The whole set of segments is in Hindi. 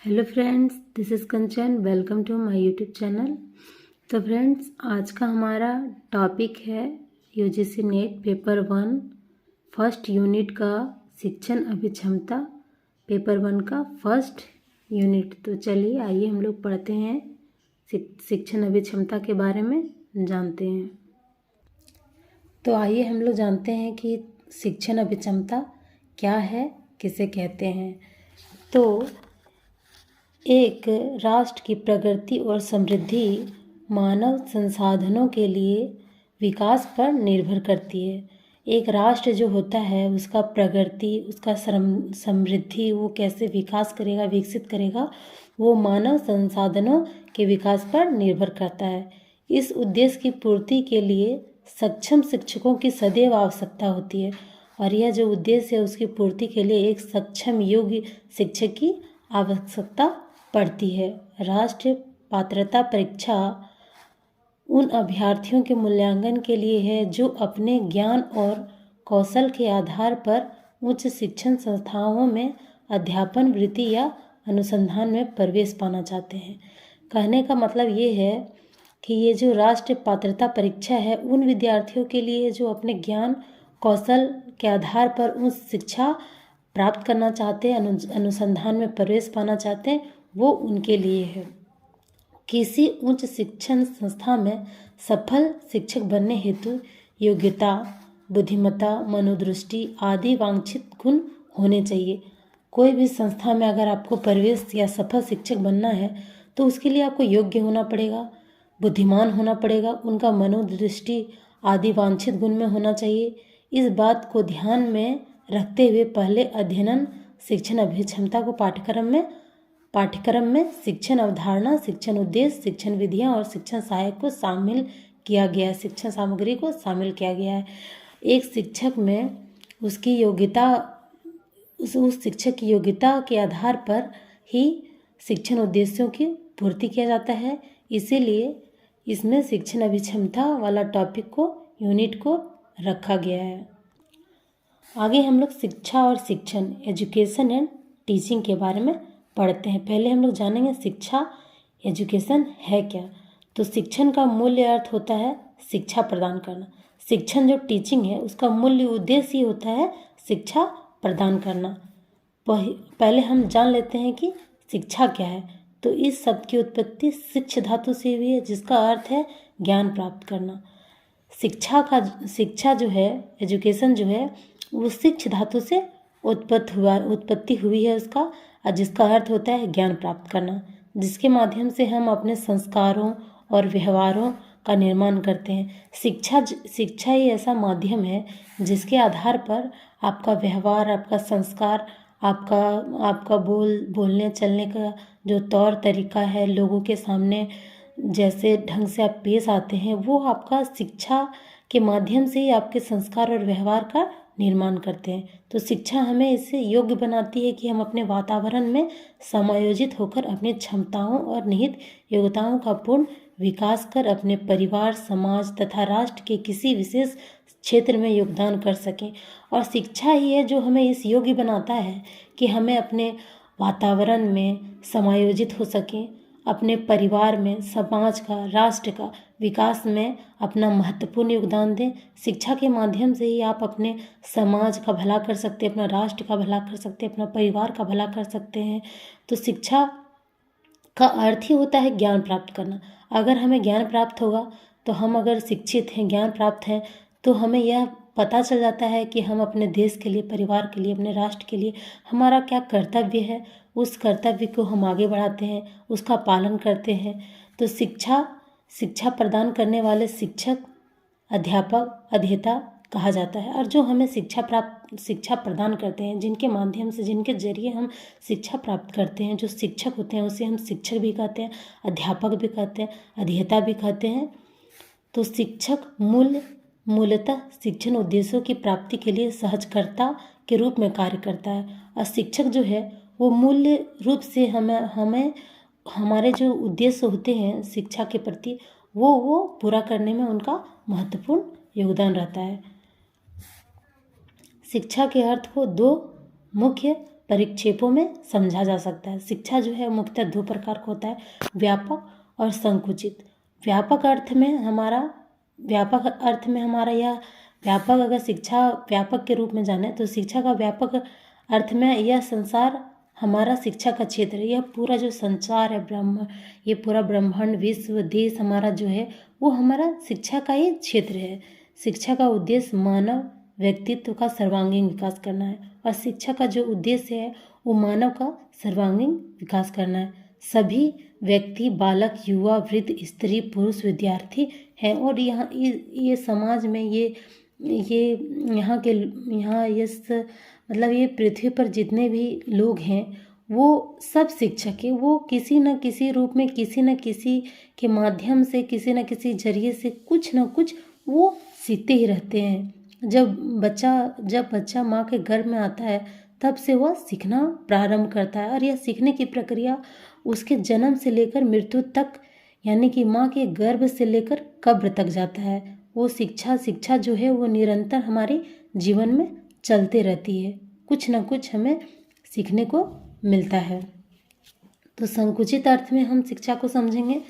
Hello friends, this is Kanchan. Welcome to my YouTube channel. तो फ्रेंड्स, आज का हमारा टॉपिक है UGC NET paper 1 first unit का शिक्षण अभिक्षमता, पेपर 1 का फर्स्ट यूनिट। तो चलिए आइए हम लोग पढ़ते हैं, शिक्षण अभिक्षमता के बारे में जानते हैं। तो आइए हम लोग जानते हैं कि शिक्षण अभिक्षमता क्या है, किसे कहते हैं। तो एक राष्ट्र की प्रगति और समृद्धि मानव संसाधनों के लिए विकास पर निर्भर करती है। एक राष्ट्र जो होता है उसका प्रगति, उसका समृद्धि, वो कैसे विकास करेगा, विकसित करेगा, वो मानव संसाधनों के विकास पर निर्भर करता है। इस उद्देश्य की पूर्ति के लिए सक्षम शिक्षकों की सदैव आवश्यकता होती है और यह जो उद्देश्य है उसकी पूर्ति के लिए एक सक्षम योग्य शिक्षक की आवश्यकता पड़ती है। राष्ट्रीय पात्रता परीक्षा उन अभ्यर्थियों के मूल्यांकन के लिए है जो अपने ज्ञान और कौशल के आधार पर उच्च शिक्षण संस्थाओं में अध्यापन वृत्ति या अनुसंधान में प्रवेश पाना चाहते हैं। कहने का मतलब ये है कि ये जो राष्ट्रीय पात्रता परीक्षा है उन विद्यार्थियों के लिए जो अपने ज्ञान कौशल के आधार पर उच्च शिक्षा प्राप्त करना चाहते हैं, अनुसंधान में प्रवेश पाना चाहते हैं, वो उनके लिए है। किसी उच्च शिक्षण संस्था में सफल शिक्षक बनने हेतु योग्यता, बुद्धिमत्ता, मनोदृष्टि आदि वांछित गुण होने चाहिए। कोई भी संस्था में अगर आपको प्रवेश या सफल शिक्षक बनना है तो उसके लिए आपको योग्य होना पड़ेगा, बुद्धिमान होना पड़ेगा, उनका मनोदृष्टि आदि वांछित गुण में होना चाहिए। इस बात को ध्यान में रखते हुए पहले अध्ययन शिक्षण अभिक्षमता को पाठ्यक्रम में शिक्षण अवधारणा, शिक्षण उद्देश्य, शिक्षण विधियां और शिक्षण सहायक को शामिल किया गया है, शिक्षण सामग्री को शामिल किया गया है। एक शिक्षक में उसकी योग्यता, उस शिक्षक की योग्यता के आधार पर ही शिक्षण उद्देश्यों की पूर्ति किया जाता है। इसीलिए इसमें शिक्षण अभिक्षमता वाला टॉपिक को, यूनिट को रखा गया है। आगे हम लोग शिक्षा और शिक्षण, एजुकेशन एंड टीचिंग के बारे में पढ़ते हैं। पहले हम लोग जानेंगे शिक्षा, एजुकेशन है क्या। तो शिक्षण का मूल्य अर्थ होता है शिक्षा प्रदान करना। शिक्षण जो टीचिंग है उसका मूल्य उद्देश्य ही होता है शिक्षा प्रदान करना। पहले हम जान लेते हैं कि शिक्षा क्या है। तो इस शब्द की उत्पत्ति शिक्ष धातु से हुई है जिसका अर्थ है ज्ञान प्राप्त करना। शिक्षा जो है, एजुकेशन जो है, वो शिक्ष धातु से उत्पत्ति हुई है उसका, जिसका अर्थ होता है ज्ञान प्राप्त करना, जिसके माध्यम से हम अपने संस्कारों और व्यवहारों का निर्माण करते हैं। शिक्षा ही ऐसा माध्यम है जिसके आधार पर आपका व्यवहार, आपका संस्कार, आपका बोलने चलने का जो तौर तरीका है, लोगों के सामने जैसे ढंग से आप पेश आते हैं, वो आपका शिक्षा के माध्यम से ही आपके संस्कार और व्यवहार का निर्माण करते हैं। तो शिक्षा हमें इससे योग्य बनाती है कि हम अपने वातावरण में समायोजित होकर अपनी क्षमताओं और निहित योग्यताओं का पूर्ण विकास कर अपने परिवार, समाज तथा राष्ट्र के किसी विशेष क्षेत्र में योगदान कर सकें। और शिक्षा ही है जो हमें इस योग्य बनाता है कि हमें अपने वातावरण में समायोजित हो सकें, अपने परिवार में, समाज का, राष्ट्र का विकास में अपना महत्वपूर्ण योगदान दें। शिक्षा के माध्यम से ही आप अपने समाज का भला कर सकते हैं, अपना राष्ट्र का भला कर सकते हैं, अपना परिवार का भला कर सकते हैं। तो शिक्षा का अर्थ ही होता है ज्ञान प्राप्त करना। अगर हमें ज्ञान प्राप्त होगा तो हम अगर शिक्षित हैं, ज्ञान प्राप्त हैं, तो हमें यह पता चल जाता है कि हम अपने देश के लिए, परिवार के लिए, अपने राष्ट्र के लिए हमारा क्या कर्तव्य है। उस कर्तव्य को हम आगे बढ़ाते हैं, उसका पालन करते हैं। तो शिक्षा प्रदान करने वाले शिक्षक, अध्यापक, अध्येता कहा जाता है। और जो हमें शिक्षा प्रदान करते हैं, जिनके माध्यम से, जिनके जरिए हम शिक्षा प्राप्त करते हैं, जो शिक्षक होते हैं उसे हम शिक्षक भी कहते हैं, अध्यापक भी कहते हैं, अध्येता भी कहते हैं। तो शिक्षक मूलतः शिक्षण उद्देश्यों की प्राप्ति के लिए सहजकर्ता के रूप में कार्य करता है। और शिक्षक जो है वो मूल्य रूप से हमें हमारे जो उद्देश्य होते हैं शिक्षा के प्रति, वो पूरा करने में उनका महत्वपूर्ण योगदान रहता है। शिक्षा के अर्थ को दो मुख्य परिक्षेपों में समझा जा सकता है। शिक्षा जो है मुख्यतः दो प्रकार का होता है, व्यापक और संकुचित। व्यापक अर्थ में हमारा यह व्यापक, अगर शिक्षा व्यापक के रूप में जाने तो शिक्षा का व्यापक अर्थ में यह संसार हमारा शिक्षा का क्षेत्र है। यह पूरा जो संसार है, ये पूरा ब्रह्मांड, विश्व, देश हमारा जो है वो हमारा शिक्षा का ही क्षेत्र है। शिक्षा का उद्देश्य मानव व्यक्तित्व का सर्वांगीण विकास करना है, और शिक्षा का जो उद्देश्य है वो मानव का सर्वांगीण विकास करना है। सभी व्यक्ति, बालक, युवा, वृद्ध, स्त्री, पुरुष, विद्यार्थी हैं, और ये समाज में ये पृथ्वी पर जितने भी लोग हैं वो सब शिक्षक है। वो किसी न किसी रूप में, किसी न किसी के माध्यम से, किसी न किसी जरिए से कुछ न कुछ वो सीखते ही रहते हैं। जब बच्चा माँ के गर्भ में आता है तब से वह सीखना प्रारंभ करता है, और यह सीखने की प्रक्रिया उसके जन्म से लेकर मृत्यु तक, यानी कि माँ के गर्भ से लेकर कब्र तक जाता है। वो शिक्षा जो है वो निरंतर हमारे जीवन में चलते रहती है, कुछ न कुछ हमें सीखने को मिलता है। तो संकुचित अर्थ में हम शिक्षा को समझेंगे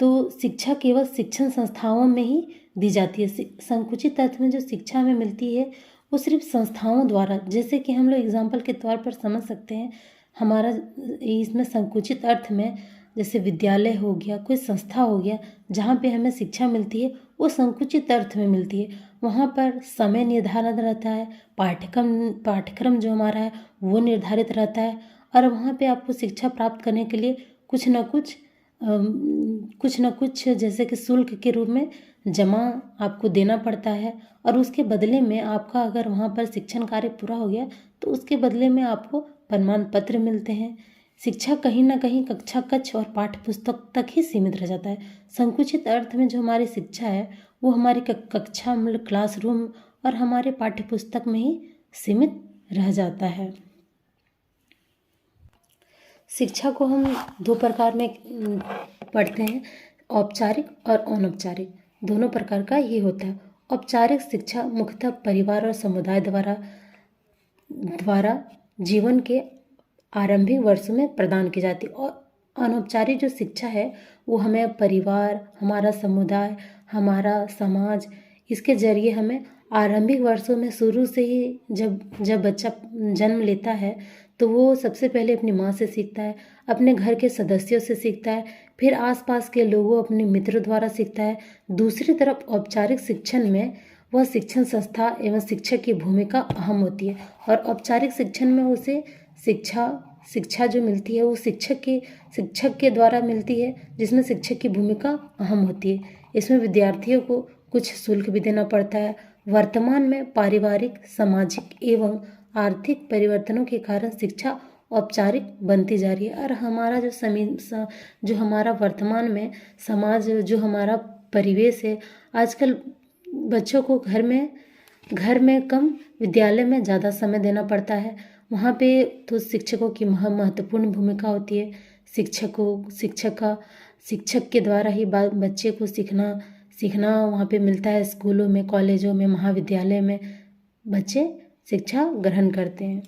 तो शिक्षा केवल शिक्षण संस्थाओं में ही दी जाती है। संकुचित अर्थ में जो शिक्षा हमें मिलती है वो सिर्फ संस्थाओं द्वारा, जैसे कि हम लोग एग्जाम्पल के तौर पर समझ सकते हैं। हमारा इसमें संकुचित अर्थ में जैसे विद्यालय हो गया, कोई संस्था हो गया, जहाँ पे हमें शिक्षा मिलती है वो संकुचित अर्थ में मिलती है। वहाँ पर समय निर्धारित रहता है, पाठ्यक्रम जो हमारा है वो निर्धारित रहता है, और वहाँ पे आपको शिक्षा प्राप्त करने के लिए कुछ न कुछ जैसे कि शुल्क के रूप में जमा आपको देना पड़ता है, और उसके बदले में आपका अगर वहाँ पर शिक्षण कार्य पूरा हो गया तो उसके बदले में आपको प्रमाण पत्र मिलते हैं। शिक्षा कहीं ना कहीं कक्षा कक्ष और पाठ्य पुस्तक तक ही सीमित रह जाता है। संकुचित अर्थ में जो हमारी शिक्षा है वो हमारी कक्षा, मतलब क्लासरूम और हमारे पाठ्य पुस्तक में ही सीमित रह जाता है। शिक्षा को हम दो प्रकार में पढ़ते हैं, औपचारिक और अनौपचारिक, दोनों प्रकार का ये होता है। औपचारिक शिक्षा मुख्यतः परिवार और समुदाय द्वारा जीवन के आरंभिक वर्षों में प्रदान की जाती है, और अनौपचारिक जो शिक्षा है वो हमें परिवार, हमारा समुदाय, हमारा समाज, इसके जरिए हमें आरंभिक वर्षों में शुरू से ही जब बच्चा जन्म लेता है तो वो सबसे पहले अपनी माँ से सीखता है, अपने घर के सदस्यों से सीखता है, फिर आसपास के लोगों, अपने मित्रों द्वारा सीखता है। दूसरी तरफ औपचारिक शिक्षण में वह शिक्षण संस्था एवं शिक्षक की भूमिका अहम होती है, और औपचारिक शिक्षण में उसे शिक्षा जो मिलती है वो शिक्षक के द्वारा मिलती है, जिसमें शिक्षक की भूमिका अहम होती है। इसमें विद्यार्थियों को कुछ शुल्क भी देना पड़ता है। वर्तमान में पारिवारिक, सामाजिक एवं आर्थिक परिवर्तनों के कारण शिक्षा औपचारिक बनती जा रही है, और हमारा जो हमारा वर्तमान में समाज, जो हमारा परिवेश है, आजकल बच्चों को घर में कम, विद्यालय में ज़्यादा समय देना पड़ता है। वहाँ पे तो शिक्षकों की महत्वपूर्ण भूमिका होती है। शिक्षक के द्वारा ही बच्चे को सीखना वहाँ पे मिलता है। स्कूलों में, कॉलेजों में, महाविद्यालय में बच्चे शिक्षा ग्रहण करते हैं।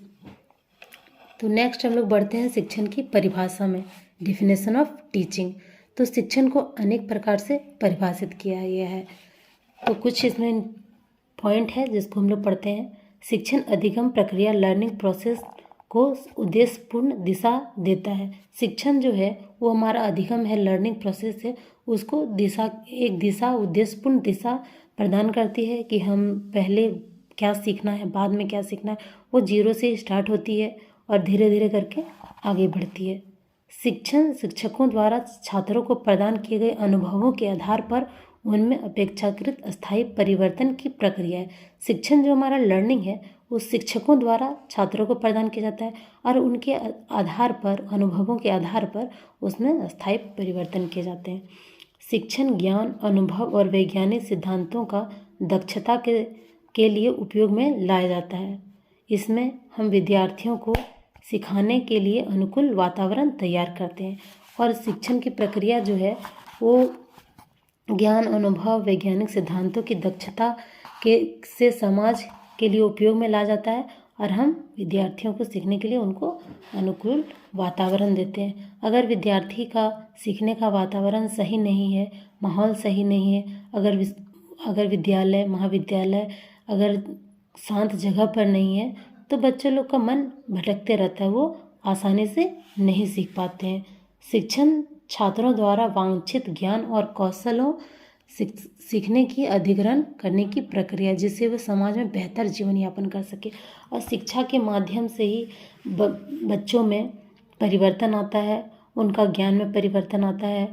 तो नेक्स्ट हम लोग बढ़ते हैं शिक्षण की परिभाषा में, डिफिनेशन ऑफ टीचिंग। तो शिक्षण को अनेक प्रकार से परिभाषित किया गया है। तो कुछ इसमें पॉइंट है जिसको हम लोग पढ़ते हैं। शिक्षण अधिगम प्रक्रिया, लर्निंग प्रोसेस को उद्देश्यपूर्ण दिशा देता है। शिक्षण जो है वो हमारा अधिगम है, लर्निंग प्रोसेस है, उसको उद्देश्यपूर्ण दिशा प्रदान करती है कि हम पहले क्या सीखना है, बाद में क्या सीखना है। वो जीरो से स्टार्ट होती है और धीरे धीरे करके आगे बढ़ती है। शिक्षण शिक्षकों द्वारा छात्रों को प्रदान किए गए अनुभवों के आधार पर उनमें अपेक्षाकृत स्थायी परिवर्तन की प्रक्रिया है। शिक्षण जो हमारा लर्निंग है वो शिक्षकों द्वारा छात्रों को प्रदान किया जाता है, और उनके आधार पर, अनुभवों के आधार पर उसमें स्थायी परिवर्तन किए जाते हैं। शिक्षण ज्ञान, अनुभव और वैज्ञानिक सिद्धांतों का दक्षता के लिए उपयोग में लाया जाता है। इसमें हम विद्यार्थियों को सिखाने के लिए अनुकूल वातावरण तैयार करते हैं, और शिक्षण की प्रक्रिया जो है वो ज्ञान, अनुभव, वैज्ञानिक सिद्धांतों की दक्षता से समाज के लिए उपयोग में लाया जाता है, और हम विद्यार्थियों को सीखने के लिए उनको अनुकूल वातावरण देते हैं। अगर विद्यार्थी का सीखने का वातावरण सही नहीं है, माहौल सही नहीं है, अगर विद्यालय महाविद्यालय अगर शांत जगह पर नहीं है तो बच्चे लोग का मन भटकते रहता है, वो आसानी से नहीं सीख पाते हैं। शिक्षण छात्रों द्वारा वांछित ज्ञान और कौशलों सीखने की अधिग्रहण करने की प्रक्रिया, जिससे वह समाज में बेहतर जीवन यापन कर सके। और शिक्षा के माध्यम से ही बच्चों में परिवर्तन आता है, उनका ज्ञान में परिवर्तन आता है।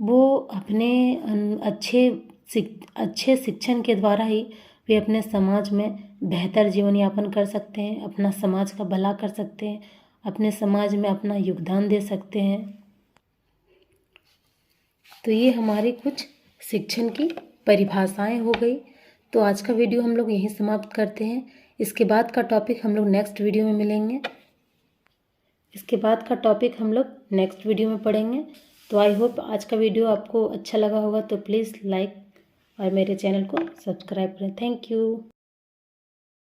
वो अपने अच्छे शिक्षण के द्वारा ही वे अपने समाज में बेहतर जीवन यापन कर सकते हैं, अपना समाज का भला कर सकते हैं, अपने समाज में अपना योगदान दे सकते हैं। तो ये हमारी कुछ शिक्षण की परिभाषाएं हो गई। तो आज का वीडियो हम लोग यहीं समाप्त करते हैं। इसके बाद का टॉपिक हम लोग नेक्स्ट वीडियो में मिलेंगे। इसके बाद का टॉपिक हम लोग नेक्स्ट वीडियो में पढ़ेंगे। तो आई होप आज का वीडियो आपको अच्छा लगा होगा। तो प्लीज़ लाइक और मेरे चैनल को सब्सक्राइब करें। Thank you.